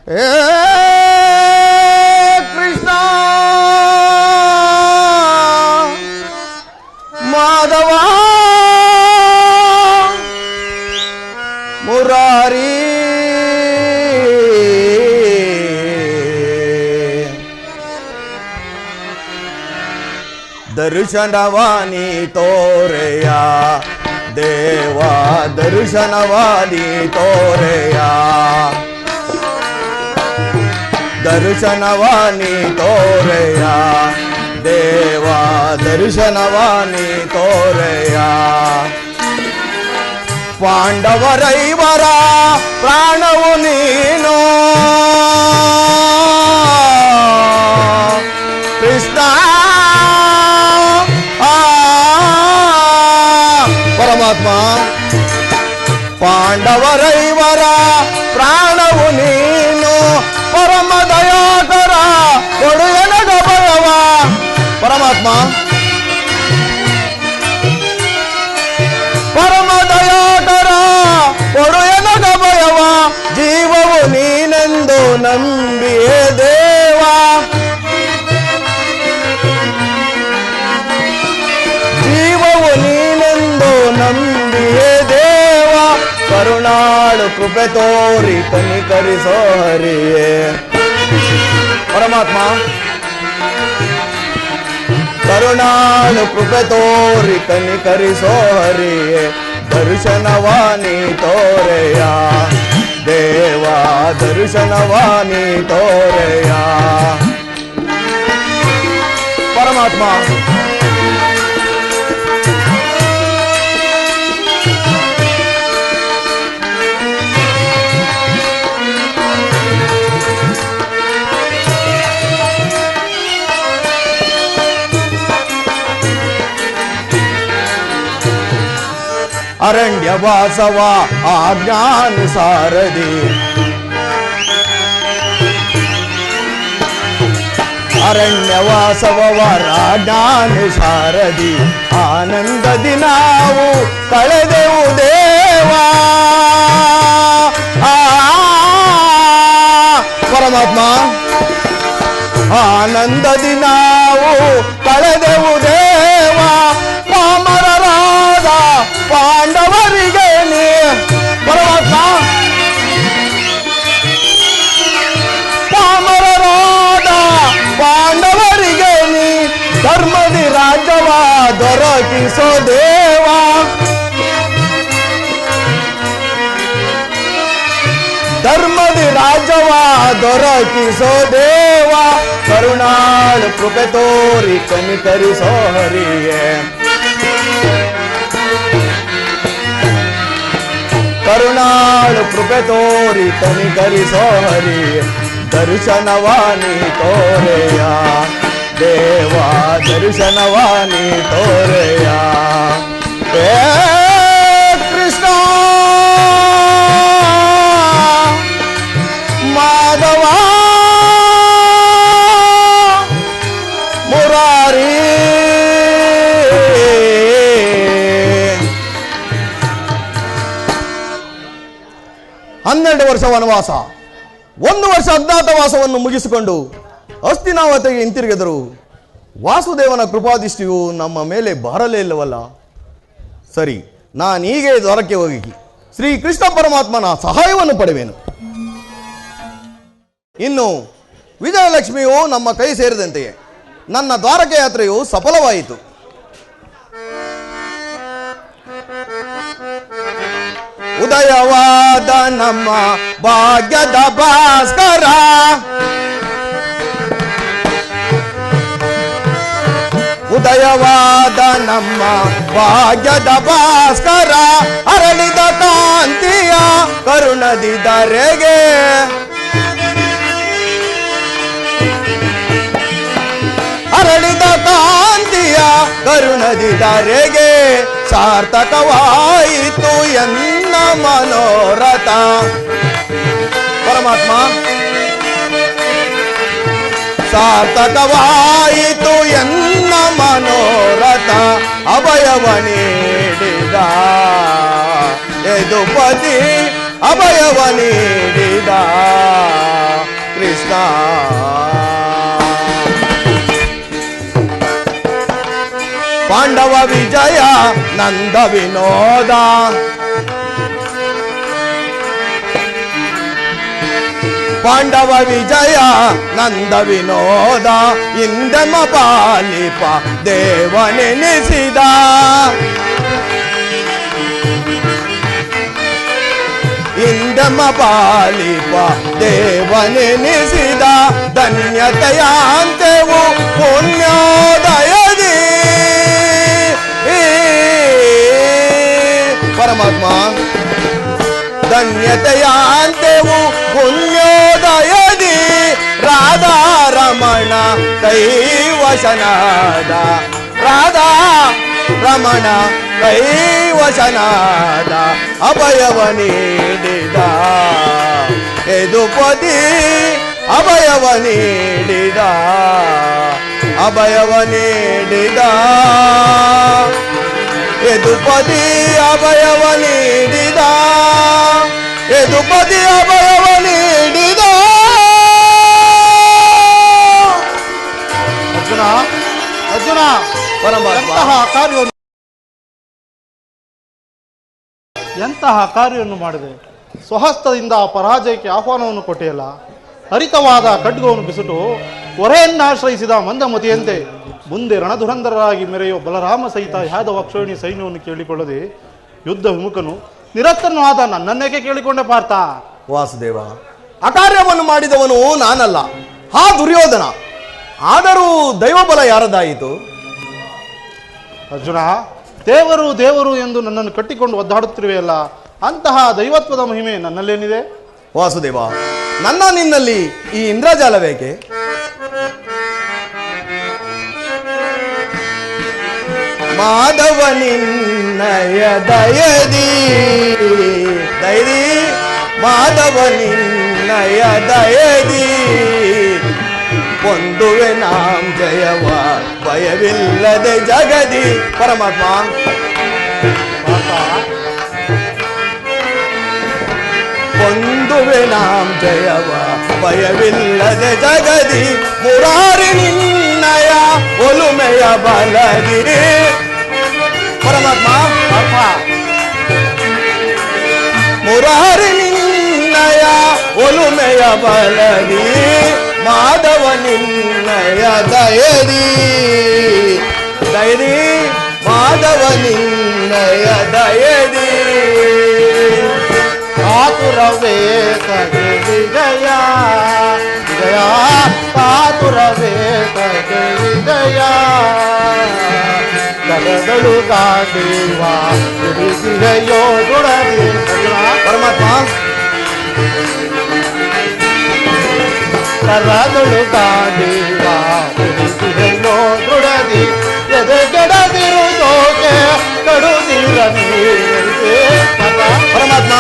ಹೇ ಕೃಷ್ಣ ಮಾಧವ ಮುರಾರಿ ದರ್ಶನವಾನಿ ತೋರೆಯ ದೇವ ದರ್ಶನವಾನಿ ತೋರೆಯ ದರ್ಶನವಾನಿ ತೋರೆಯ ದೇವ ದರ್ಶನವಾನಿ ತೋರೆಯ ಪಾಂಡವರೈವರ ಪ್ರಾಣವು ನೀನು ಕೃಷ್ಣ ಪರಮಾತ್ಮ ಪಾಂಡವರೈವರ ಪ್ರಾಣವು ನೀನು ಪರಮ ದಯಾಕರ ಕೊಡು ಎನಗ ಭಯವ ಪರಮಾತ್ಮ ಪರಮ ದಯಾಕರ ಕೊಡು ಎನಗ ಭಯವ ಜೀವವು ನೀನೆಂದು ನಂಬಿಯೇ ದೇವ ಜೀವವು ನೀನೆಂದು ನಂಬಿಯೇ ದೇವ ಕರುಣಾಳು ಕೃಪೆ ತೋರಿ ಕನಿಕರಿಸೋ ಹರಿಯೇ ಪರಮಾತ್ಮ ಕರುಣಾಳು ಕೃಪೆ ತೋರಿ ಕನಿಕರಿಸೋ ಹರಿಯೇ ದರ್ಶನವಾನಿ ತೋರೆಯ ದೇವ ದರ್ಶನವಾನಿ ತೋರೆಯ ಪರಮಾತ್ಮ ಅರಣ್ಯವಾಸವ ಆಜ್ಞಾನುಸಾರದಿ ಅರಣ್ಯವಾಸವ ಆಜ್ಞಾನುಸಾರದಿ ಆನಂದದಿ ನಾವು ಕಳೆದೆವು ದೇವ ಪರಮಾತ್ಮ ಆನಂದದಿ ನಾವು ಕಳೆದೆವು ದೇವ ಪಾಮರರಾದ ಪಾಂಡವರಿಗೆ ನೀ ಪರಮಾತ್ಮ ಪಾಮರರಾದ ಪಾಂಡವರಿಗೆ ನೀ ಧರ್ಮದಿ ರಾಜ್ಯವ ದೊರಕಿಸೋ ದೇವ ಧರ್ಮದಿ ರಾಜ್ಯವ ದೊರಕಿಸೋ ದೇವ ಕರುಣಾಳು ಕೃಪೆ ತೋರಿ ಕನಿಕರಿಸೋ ಹರಿಯೇ ಕರುಣಾಳು ಕೃಪೆ ತೋರಿ ಕನಿಕರಿಸೋ ಹರಿಯೇ ದರ್ಶನವಾನಿ ತೋರೆಯ ದೇವ ದರ್ಶನವಾನಿ ತೋರೆಯ ಹೇ ಕೃಷ್ಣ ಮಾಧವ ಮುರಾರಿ 12 ವರ್ಷ ವನವಾಸ 1 ವರ್ಷ ಅಜ್ಞಾತವಾಸವನ್ನು ಮುಗಿಸಿಕೊಂಡು ಹಸ್ತಿನಾವತಿಗೆ ಹಿಂತಿರುಗಿದರು. ವಾಸುದೇವನ ಕೃಪಾದೃಷ್ಟಿಯು ನಮ್ಮ ಮೇಲೆ ಬರಲೇ ಇಲ್ಲವಲ್ಲ. ಸರಿ, ನಾನೀಗೆ ದ್ವಾರಕ್ಕೆ ಹೋಗಿ ಶ್ರೀ ಕೃಷ್ಣ ಪರಮಾತ್ಮನ ಸಹಾಯವನ್ನು ಪಡೆಯುವೆನು. ಇನ್ನು ವಿಜಯಲಕ್ಷ್ಮಿಯು ನಮ್ಮ ಕೈ ಸೇರಿದಂತೆಯೇ ನನ್ನ ದ್ವಾರಕೆ ಯಾತ್ರೆಯು ಸಫಲವಾಯಿತು. ಉದಯವಾದ ನಮ್ಮ ಭಾಗ್ಯದ ಭಾಸ್ಕರ, ಉದಯವಾದ ನಮ್ಮ ಭಾಗ್ಯದ ಭಾಸ್ಕರ, ಅರಳಿದ ಕಾಂತಿಯ ಕರುಣದಿ ಧರೆಗೆ, ಅರಳಿದ ಕಾಂತಿಯ ಕರುಣದಿ ಧರೆಗೆ, ಸಾರ್ಥಕವಾಯಿತು ಎನ್ನ ಮನೋರಥ. ಪರಮಾತ್ಮ, ಸಾರ್ಥಕವಾಯಿತು ಎನ್ನ ಮನೋರಥ. ಅಭಯವ ನೀಡಿದ ಯದುಪತಿ, ಅಭಯವ ನೀಡಿದ ಕೃಷ್ಣ. ಪಾಂಡವ ವಿಜಯ ನಂದ ವಿನೋದ, ಪಾಂಡವ ವಿಜಯ ನಂದ ವಿನೋದ, ಇಂದಮ ಪಾಲಿಪ ದೇವನೆನಿಸಿದ. ಇಂದಮ ಪಾಲಿಪ ದೇವನೆನಿಸಿದ, ಧನ್ಯತೆಯಾಂತೆವು ಪುಣ್ಯೋದಯದಿ. ಪರಮಾತ್ಮ ಧನ್ಯತೆಯಾಂತೆವು ಪುಣ್ಯೋದಯದಿ, ರಾಧಾರಮಣ ಕೈವಶನಾದ, ರಾಧಾರಮಣ ಕೈವಶನಾದ, ಅಭಯವ ನೀಡಿದ ಯದುಪತಿ, ಅಭಯವ ನೀಡಿದ, ಅಭಯವ ನೀಡಿದ ಯದುಪತಿ, ಅಭಯವ ನೀಡಿದ, ಯದುಪತಿ ಅಭಯವ ನೀಡಿದ. ಅರ್ಜುನ, ಅರ್ಜುನ, ಎಂತಹ ಕಾರ್ಯವನ್ನು ಮಾಡಿದೆ. ಸ್ವಹಸ್ತದಿಂದ ಪರಾಜಯಕ್ಕೆ ಆಹ್ವಾನವನ್ನು ಕೊಟ್ಟೆಯಲ್ಲ. ಹರಿತವಾದ ಖಡ್ಗವನ್ನು ಬಿಸಿಟು ಹೊರೆಯನ್ನಾಶ್ರಯಿಸಿದ ಮಂದಮತಿಯಂತೆ ಮುಂದೆ ರಣಧುರಂಧರಾಗಿ ಮೆರೆಯುವ ಬಲರಾಮ ಸಹಿತ ಯಾದವ ಅಕ್ಷೋಣಿ ಸೈನ್ಯವನ್ನು ಕೇಳಿಕೊಳ್ಳದೆ ಯುದ್ಧ ವಿಮುಖನು ನಿರತನು ಆದ ನನ್ನನ್ನೇಕೆ ಕೇಳಿಕೊಂಡೆ ಪಾರ್ಥ? ವಾಸುದೇವ, ಅಕಾರ್ಯವನ್ನು ಮಾಡಿದವನು ನಾನಲ್ಲ, ಆ ದುರ್ಯೋಧನ. ಆದರೂ ದೈವಬಲ ಯಾರದಾಯಿತು? ಅರ್ಜುನ, ದೇವರು ದೇವರು ಎಂದು ನನ್ನನ್ನು ಕಟ್ಟಿಕೊಂಡು ಒದ್ದಾಡುತ್ತಿರುವೆಯಲ್ಲ, ಅಂತಹ ದೈವತ್ವದ ಮಹಿಮೆ ನನ್ನಲ್ಲೇನಿದೆ? ವಾಸುದೇವ, ನನ್ನ ನಿನ್ನಲ್ಲಿ ಈ ಇಂದ್ರಜಾಲವೇಕೆ? ಮಾಧವ ನಿನ್ನಯ ದಯದಿ, ದೈರಿ ಮಾಧವ ನಿನ್ನಯ ದಯದಿ, ಪೊಂದುವೆ ನಾಂ ಜಯವ ಭಯವಿಲ್ಲದೆ ಜಗದಿ. ಪರಮಾತ್ಮ ಪೊಂದುವೆ ನಾಂ ಜಯವ ಭಯವಿಲ್ಲದೆ ಜಗದಿ, ಮುರಾರಿ ನಿನ್ನಯ ಒಲುಮೆಯ ಬಲದಿ. ಪರಮಾತ್ಮ ಮುರಾರಿ ನಿನ್ನಯ ಒಲುಮೆಯ ಬಲದಿ, ಮಾಧವ ನಿನ್ನಯ ದಯದಿ, ದಯದಿ ಮಾಧವ ನಿನ್ನಯ ದಯದಿ. ಕಾತುರವೇ ತಗೆ ವಿಜಯ, ವಿಜಯ ಕಾತುರವೇ ತಗೆ ವಿಜಯ, ಕರದಳು ಕಾದೇವ ವಿಜಯೋ ದುಡದಿ. ಪರಮಾತ್ಮ ಕರದಳು ಕಾದೇವ ವಿಜಯೋ ದುಡದಿ, ಎದೆಗೆಡದಿರು ಜೋಕೆ ಕಡುದಿರ ನೀರಿಗೆ. ಪರಮಾತ್ಮ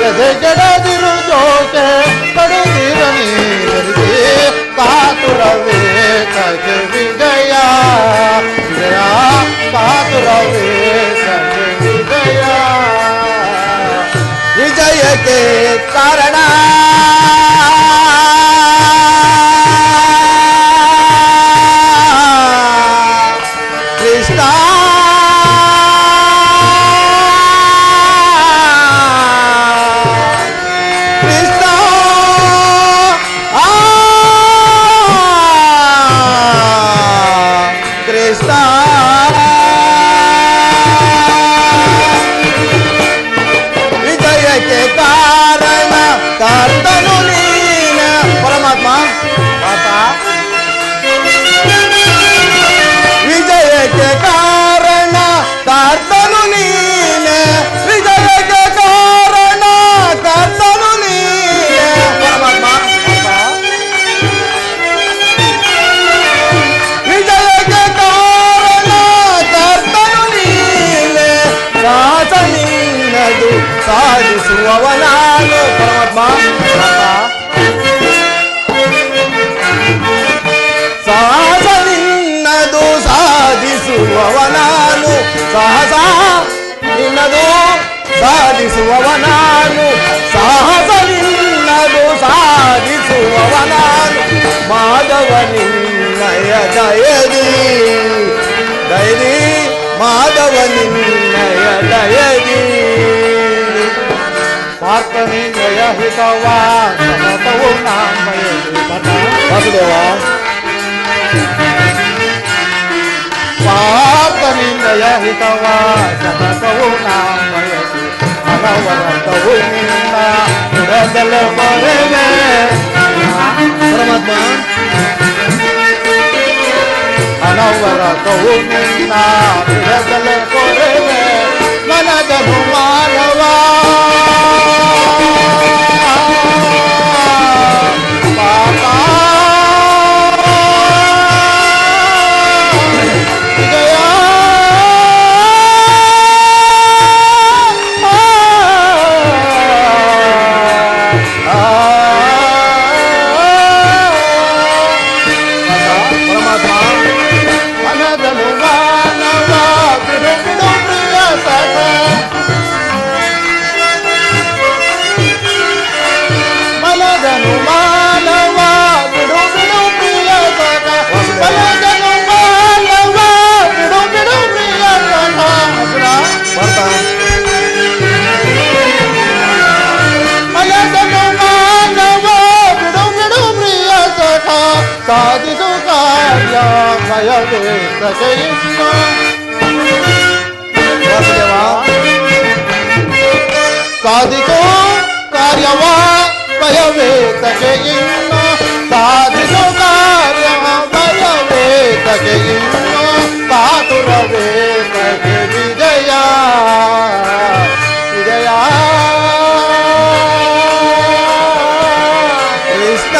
ಎದೆಗೆಡದಿರು ಜೋಕೆ ಕಡುದಿರ ನೀರಿಗೆ, ಕಾತುರವೇ ತಗೆ ವಿಜಯ, ವಿಜಯ ಕಾತುರವೇ ತಗೆ ವಿಜಯ. ವಿಜಯಕ್ಕೆ ಕಾರಣ ಕೃಷ್ಣ, ಕೃಷ್ಣ ಕೃಷ್ಣ. ವಿಜಯಕ್ಕೆ ಕಾರಣ ಕರ್ತನು ನೀನ. ಪರಮಾತ್ಮ ವಿಜಯಕ್ಕೆ ಕಾರಣ ಕರ್ತನು ನೀನ, ವಿಜಯಕ್ಕೆ ಕಾರಣ ಕರ್ತನು ನೀನ. ಪರಮಾತ್ಮ ವಿಜಯಕ್ಕೆ ಕಾರಣ ಕರ್ತನು ನೀನ, ಸಾಸ ನಿನ್ನದು ಸಾಧಿಸುವವ ನಾನು. ಪರಮಾತ್ಮ ಸಾಹಸ ನಿನ್ನದು ಸಾಧಿಸುವವ ನಾನು, ಸಾಹಸ ನಿನ್ನದು ಸಾಧಿಸುವವ ನಾನು, ಸಾಹಸ ಮಾಧವ ನಿನ್ನಯ ದಯದಿ ದಯದಿ ಮಾಧವ ನಿನ್ನಯ ದಯದಿ ಪಾರ್ಥನಿಂದಯ ಹಿತವ ಸಮತವು ನಾಮಯದಿ ವಾಸುದೇವ ಪಾರ್ಥನಿಂದಯ ಹಿತವ ಸಮತವು ನಾಮಯದಿ ಅನವರತವು ನಿನ್ನ ಬುಡದಲ ಬರೆವೆ ಪರಮಾತ್ಮ ಅನವರತವು ನಿನ್ನ ಬುಡದಲ ಬರೆವೆ ಮನದನು ಮಾನವ ಸಾಧಿಸು ಕಾರ್ಯ ಭಯವೇತಕೆಯಿಂದ ಸಾಧಿಸು ಕಾರ್ಯವ ಭಯವೇತಕೆಯಿಂದ ಸಾಧಿಸು ಕಾರ್ಯ ಭಯವೇತಕೆಯಿಂದ ಕಾತುರವೇತಕೆ ವಿಜಯ ವಿಜಯ ಕೃಷ್ಣ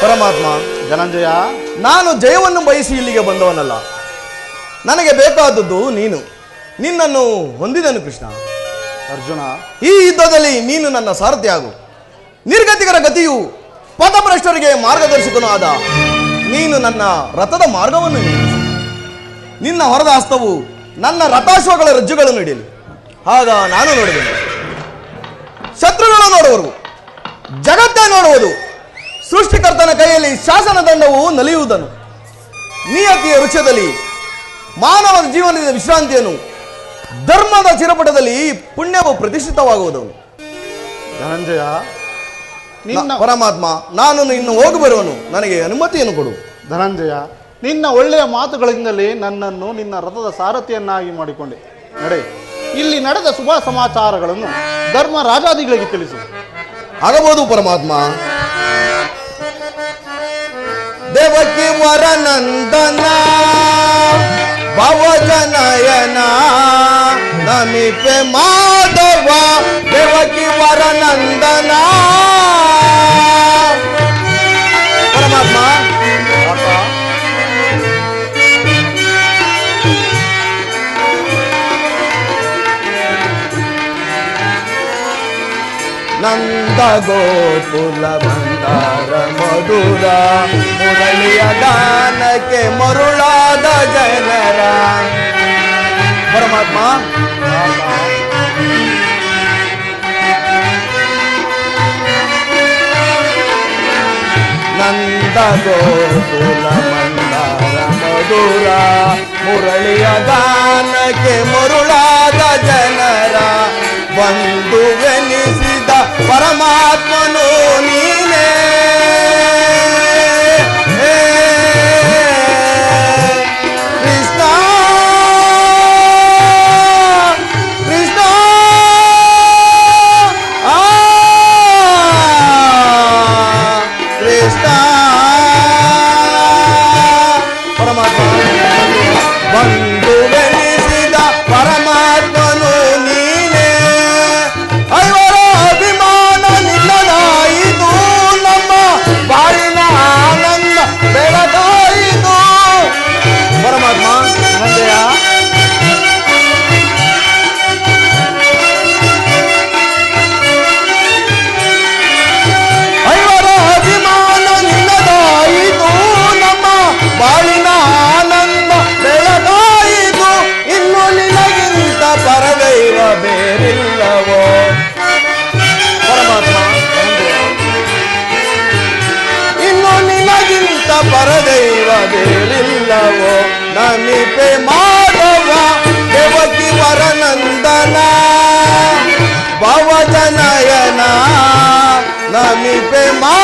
ಪರಮಾತ್ಮ ಧನಂಜಯ, ನಾನು ಜಯವನ್ನು ಬಯಸಿ ಇಲ್ಲಿಗೆ ಬಂದವನಲ್ಲ. ನನಗೆ ಬೇಕಾದದ್ದು ನೀನು. ನಿನ್ನನ್ನು ಹೊಂದಿದನು ಕೃಷ್ಣ. ಅರ್ಜುನ, ಈ ಯುದ್ಧದಲ್ಲಿ ನೀನು ನನ್ನ ಸಾರಥಿ ಆಗು. ನಿರ್ಗತಿಕರ ಗತಿಯು ಪಥಭ್ರಷ್ಟರಿಗೆ ಮಾರ್ಗದರ್ಶಕನೂ ಆದ ನೀನು ನನ್ನ ರಥದ ಮಾರ್ಗವನ್ನು ನಿಲ್ಲಿಸು. ನಿನ್ನ ಹೊರದ ಹಸ್ತವು ನನ್ನ ರಥಾಶ್ವಗಳ ರಜ್ಜುಗಳನ್ನು ಹಿಡಿಯಲಿ. ಆಗ ನಾನು ನೋಡುವೆನು. ಶತ್ರುಗಳು ನೋಡುವರು, ಜಗತ್ತೇ ನೋಡುವುದು. ಸೃಷ್ಟಿಕರ್ತನ ಕೈಯಲ್ಲಿ ಶಾಸನ ದಂಡವು ನಲಿಯುವುದನ್ನು, ನಿಯತಿಯ ವೃಕ್ಷದಲ್ಲಿ ಮಾನವನ ಜೀವನದ ವಿಶ್ರಾಂತಿಯನ್ನು, ಧರ್ಮದ ಚಿರಪಟದಲ್ಲಿ ಪುಣ್ಯವು ಪ್ರತಿಷ್ಠಿತವಾಗುವುದನ್ನು. ಧನಂಜಯ, ನಿನ್ನ ಪರಮಾತ್ಮ, ನಾನು ಇನ್ನು ಹೋಗಿ ಬರುವನು. ನನಗೆ ಅನುಮತಿಯನ್ನು ಕೊಡು. ಧನಂಜಯ, ನಿನ್ನ ಒಳ್ಳೆಯ ಮಾತುಗಳಿಂದಲೇ ನನ್ನನ್ನು ನಿನ್ನ ರಥದ ಸಾರಥಿಯನ್ನಾಗಿ ಮಾಡಿಕೊಂಡೆ. ನಡೆ, ಇಲ್ಲಿ ನಡೆದ ಶುಭ ಸಮಾಚಾರಗಳನ್ನು ಧರ್ಮ ರಾಜಾದಿಗಳಿಗೆ ತಿಳಿಸು. ಆಗಬಹುದು ಪರಮಾತ್ಮ. ದೇವಕಿ ವರನಂದನ ಭವಜನಯನ ನಮಿಪೆ ಮಾಧವ ದೇವಕಿ ವರನಂದನ. ಪರಮಾತ್ಮ, ನಂದ ಗೋಕುಲ ಬಂದಾರ ಮಧುರ ಮುರಳಿಯ ಗಾನಕ್ಕೆ ಮರುಳಾದ ಜನರ. ಪರಮಾತ್ಮ, ನಂದ ಗೋಕುಲ ಮಂದಾರ ಮಧುರ ಮುರಳಿಯ ಗಾನಕ್ಕೆ ಮರುಳಾದ ಜನರ ಬಂಧುವೆನಿಸಿದ ಪರಮಾತ್ಮನು ನೀನೇ. ಕೃಷ್ಣ ಕೃಷ್ಣ ಕೃಷ್ಣ. ಪರಮಾತ್ಮ, ಬಂಧುವೆನಿಸಿದ ಪರಮಾತ್ಮನು ನೀನೇ. ಐವರ ಅಭಿಮಾನ ನಿಲ್ಲ ಪರದೈವ ಬೇರಿಲ್ಲವೋ ನಮಿಪೆ ಮಾಧವ ದೇವಕಿ ವರನಂದನ ಭವಜನಯನ ನಮಿಪೆ ಮಾ